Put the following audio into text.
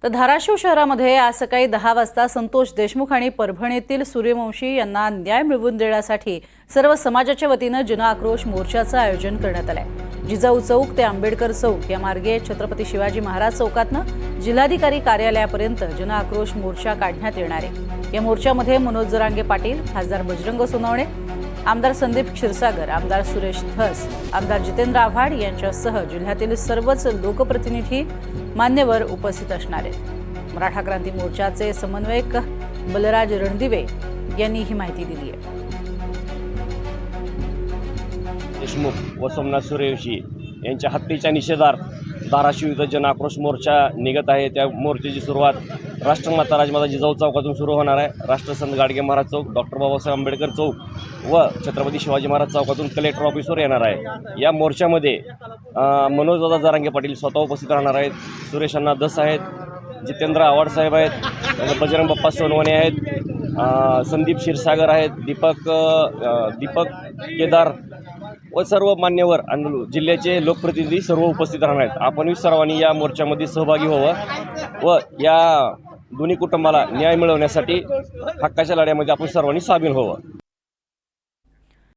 तर धाराशिव शहरामध्ये आज सकाळी 10 वाजता संतोष देशमुख आणि परभणीतील सूर्यवंशी यांना न्याय मिळवून देण्यासाठी सर्व समाजाच्या वतीनं जनआक्रोश मोर्चाचं आयोजन करण्यात आलंय। जिजाऊ चौक ते आंबेडकर चौक या मार्गे छत्रपती शिवाजी महाराज चौकातनं जिल्हाधिकारी कार्यालयापर्यंत जनआक्रोश मोर्चा काढण्यात येणार आहे। या मोर्चामध्ये मनोज जरांगे पाटील, खासदार बजरंग सोनवणे, आमदार संदीप क्षीरसागर, आमदार सुरेश धस, आमदार जितेंद्र आव्हाड यांच्यासह जिल्ह्यातील सर्वच लोकप्रतिनिधी मान्यवर उपस्थित असणार आहेत। मराठा क्रांती मोर्चाचे समन्वयक बलराज रणदिवे यांनी ही माहिती दिली आहे। देशमुख व सोमनाथ सूर्यवंशी यांच्या हत्येच्या निषेधार्थ धाराशिव इथं जनआक्रोश मोर्चा निघत आहे। त्या मोर्चाची सुरुवात राष्ट्रमाता राजमाता जिजाऊ चौकातून सुरू होणार आहे। राष्ट्रसंत गाडगे महाराज चौक, डॉक्टर बाबासाहेब आंबेडकर चौक व छत्रपती शिवाजी महाराज चौकातून कलेक्टर ऑफिसवर येणार आहे। या मोर्चामध्ये मनोजदादा जरांगे पाटील स्वतः उपस्थित राहणार आहेत, सुरेश अण्णा धस आहेत, जितेंद्र आव्हाड साहेब आहेत, बजरंग बाप्पा सोनवणे आहेत, संदीप क्षीरसागर आहेत, दीपक केदार व सर्व मान्यवर आणि जिल्ह्याचे लोकप्रतिनिधी सर्व उपस्थित राहणार आहेत। आपण सर्वांनी या मोर्चामध्ये सहभागी व्हावं व या दोन्ही कुटुंबाला न्याय मिळवण्यासाठी हक्काच्या लढ्यामध्ये आपण सर्वांनी सामील व्हावं।